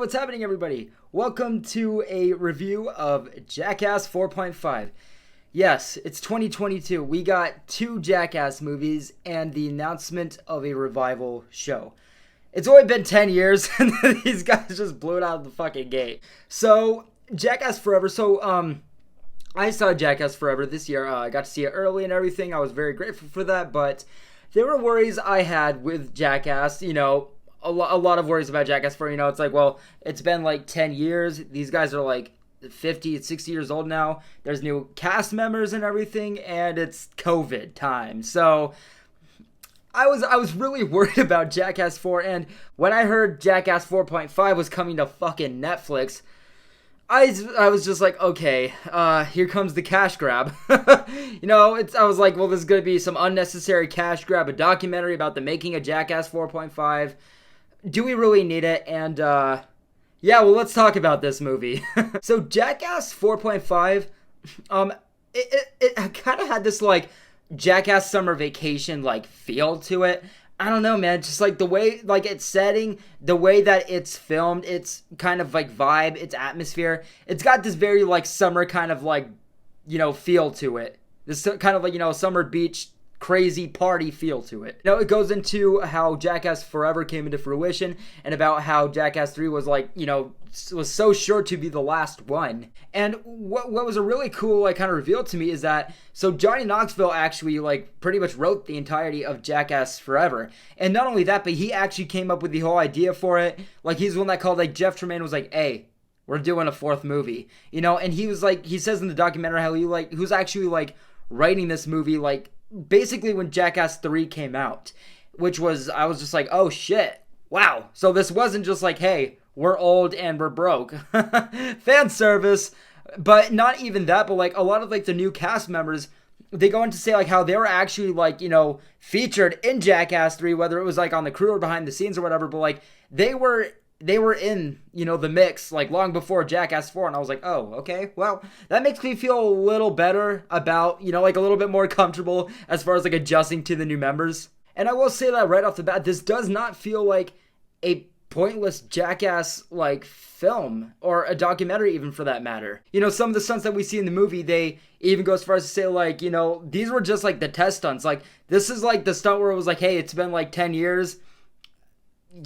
what's happening, everybody? Welcome to a review of Jackass 4.5. Yes, it's 2022. We got two Jackass movies and the announcement of a revival show. It's only been 10 years and these guys just blew it out of the fucking gate. So, Jackass Forever. I saw Jackass Forever this year. I got to see it early and everything. I was very grateful for that, but there were worries I had with Jackass, a lot of worries about Jackass 4. It's like, well, it's been like 10 years. These guys are like 50, 60 years old now. There's new cast members and everything, and it's COVID time. So I was really worried about Jackass 4, and when I heard Jackass 4.5 was coming to fucking Netflix, I was just like, okay, here comes the cash grab. I was like, well, this is going to be some unnecessary cash grab, a documentary about the making of Jackass 4.5. Do we really need it? And, let's talk about this movie. So, Jackass 4.5, it kind of had this, like, Jackass summer vacation, like, feel to it. I don't know, man. Just, like, the way, like, it's setting, the way that it's filmed, it's kind of, like, vibe, its atmosphere. It's got this very, like, summer kind of, like, feel to it. This kind of, like, summer beach crazy party feel to it. It goes into how Jackass Forever came into fruition and about how Jackass 3 was like, was so sure to be the last one. And what was a really cool, like, kind of reveal to me is that, so Johnny Knoxville actually, like, pretty much wrote the entirety of Jackass Forever. And not only that, but he actually came up with the whole idea for it. Like, he's the one that called, like, Jeff Tremaine was like, hey, we're doing a fourth movie. And he was like, he says in the documentary how who's actually, like, writing this movie, like, basically when Jackass 3 came out, which was, I was just like, oh shit, wow. So this wasn't just like, hey, we're old and we're broke. Fan service. But not even that, but like a lot of like the new cast members, they go on to say like how they were actually like, featured in Jackass 3, whether it was like on the crew or behind the scenes or whatever, but like they were in, the mix, like, long before Jackass 4, and I was like, oh, okay, well, that makes me feel a little better about, like, a little bit more comfortable as far as, like, adjusting to the new members. And I will say that right off the bat, this does not feel like a pointless Jackass, like, film, or a documentary even for that matter. Some of the stunts that we see in the movie, they even go as far as to say, like, these were just, like, the test stunts. Like, this is, like, the stunt where it was like, hey, it's been, like, 10 years,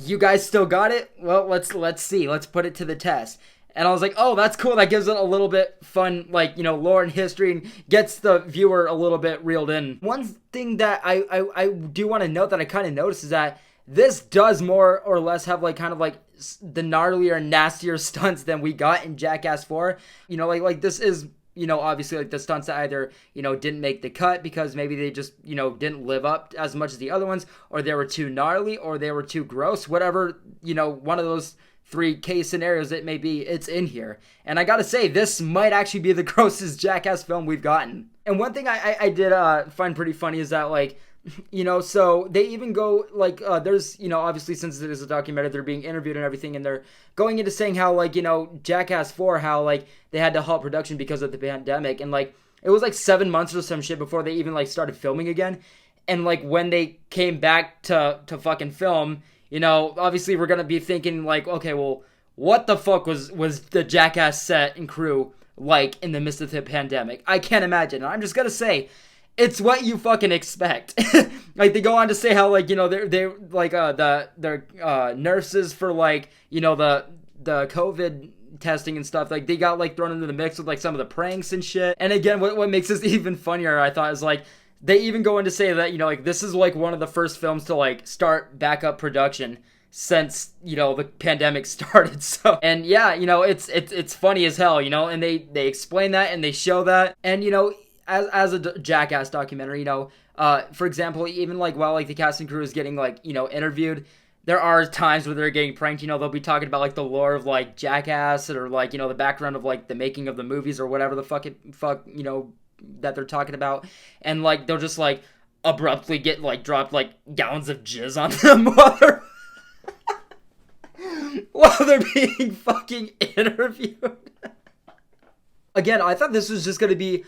you guys still got it? Well, let's see. Let's put it to the test. And I was like, oh, that's cool. That gives it a little bit fun, like, lore and history and gets the viewer a little bit reeled in. One thing that I do want to note that I kind of noticed is that this does more or less have, like, kind of, like, the gnarlier, nastier stunts than we got in Jackass 4. Like this is, obviously, like, the stunts that either, didn't make the cut because maybe they just, didn't live up as much as the other ones, or they were too gnarly, or they were too gross, whatever, one of those three case scenarios it may be, it's in here. And I gotta say, this might actually be the grossest Jackass film we've gotten. And one thing I did find pretty funny is that, like, so they even go, like, there's, obviously, since it is a documentary, they're being interviewed and everything, and they're going into saying how, like, Jackass 4, how, like, they had to halt production because of the pandemic, and, like, it was, like, 7 months or some shit before they even, like, started filming again, and, like, when they came back to fucking film, obviously, we're gonna be thinking, like, okay, well, what the fuck was the Jackass set and crew like in the midst of the pandemic? I can't imagine, and I'm just gonna say, it's what you fucking expect. Like, they go on to say how, like, they're like, their nurses for, like, the COVID testing and stuff, like, they got, like, thrown into the mix with, like, some of the pranks and shit. And again, what makes this even funnier, I thought, is, like, they even go on to say that, like, this is, like, one of the first films to, like, start backup production since, the pandemic started. So, and yeah, it's funny as hell, and they explain that and they show that. And, as a Jackass documentary, for example, even, like, while, like, the cast and crew is getting, like, interviewed, there are times where they're getting pranked, they'll be talking about, like, the lore of, like, Jackass, or, like, the background of, like, the making of the movies, or whatever the fuck, that they're talking about, and, like, they'll just, like, abruptly get, like, dropped, like, gallons of jizz on them while they're being fucking interviewed. Again, I thought this was just gonna be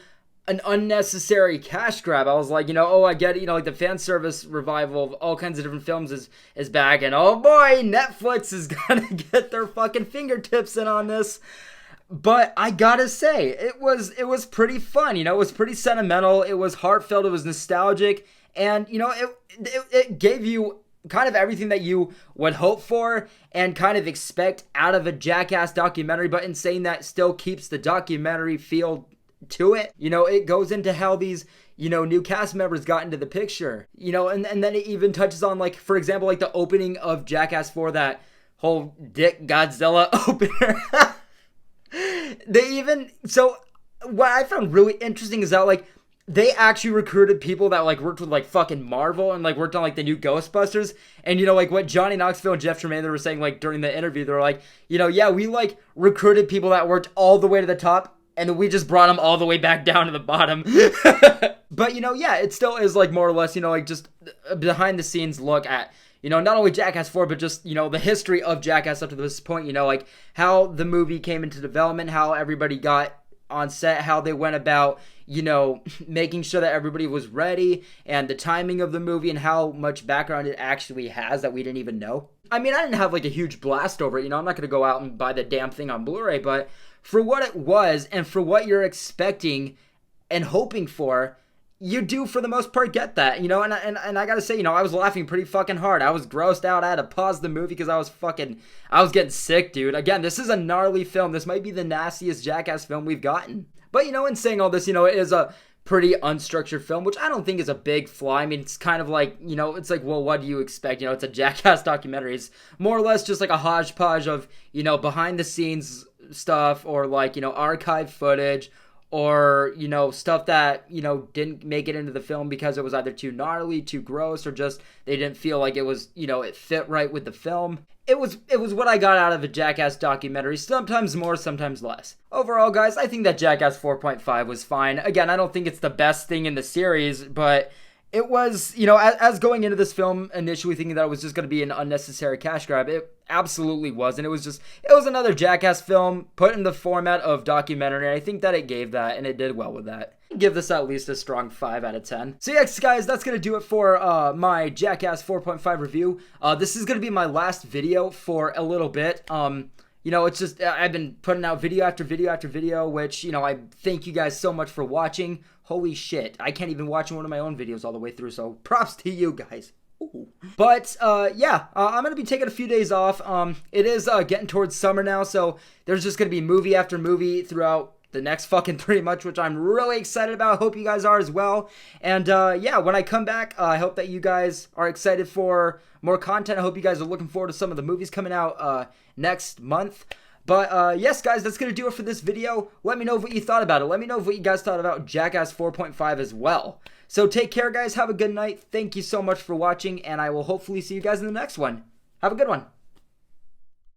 an unnecessary cash grab. I was like, oh, I get it, like the fan service revival of all kinds of different films is back, and oh boy, Netflix is gonna get their fucking fingertips in on this. But I gotta say, it was pretty fun. It was pretty sentimental. It was heartfelt. It was nostalgic, and it gave you kind of everything that you would hope for and kind of expect out of a Jackass documentary. But in saying that, still keeps the documentary feel to it. It goes into how these new cast members got into the picture. And then it even touches on, like, for example, like the opening of Jackass 4, that whole Dick Godzilla opener. So what I found really interesting is that, like, they actually recruited people that, like, worked with, like, fucking Marvel and, like, worked on, like, the new Ghostbusters. And, like, what Johnny Knoxville and Jeff Tremaine, they were saying, like, during the interview, they were like, yeah, we, like, recruited people that worked all the way to the top, and then we just brought them all the way back down to the bottom. But, yeah, it still is, like, more or less, like, just a behind the scenes look at, not only Jackass 4, but just, the history of Jackass up to this point, like how the movie came into development, how everybody got on set, how they went about, making sure that everybody was ready, and the timing of the movie, and how much background it actually has that we didn't even know. I mean, I didn't have, like, a huge blast over it, I'm not going to go out and buy the damn thing on Blu-ray, but for what it was, and for what you're expecting and hoping for, you do, for the most part, get that, and I gotta say, I was laughing pretty fucking hard. I was grossed out. I had to pause the movie because I was getting sick, dude. Again, this is a gnarly film. This might be the nastiest Jackass film we've gotten. But, in saying all this, it is a pretty unstructured film, which I don't think is a big flaw. I mean, it's kind of like, it's like, well, what do you expect? It's a Jackass documentary. It's more or less just like a hodgepodge of, behind the scenes stuff, or like, archive footage, or, stuff that, didn't make it into the film because it was either too gnarly, too gross, or just they didn't feel like it was, it fit right with the film. It was what I got out of a Jackass documentary, sometimes more, sometimes less. Overall, guys, I think that Jackass 4.5 was fine. Again, I don't think it's the best thing in the series, but it was, as going into this film, initially thinking that it was just going to be an unnecessary cash grab, it absolutely wasn't. It was another Jackass film put in the format of documentary, and I think that it gave that, and it did well with that. Give this at least a strong 5 out of 10. So yes, guys, that's going to do it for my Jackass 4.5 review. This is going to be my last video for a little bit. It's just, I've been putting out video after video after video, which, I thank you guys so much for watching. Holy shit, I can't even watch one of my own videos all the way through, so props to you guys. Ooh. But, yeah, I'm going to be taking a few days off. It is getting towards summer now, so there's just going to be movie after movie throughout the next fucking 3 months, which I'm really excited about. Hope you guys are as well. And, yeah, when I come back, I hope that you guys are excited for more content. I hope you guys are looking forward to some of the movies coming out next month. But, yes, guys, that's going to do it for this video. Let me know what you thought about it. Let me know what you guys thought about Jackass 4.5 as well. So take care, guys. Have a good night. Thank you so much for watching, and I will hopefully see you guys in the next one. Have a good one.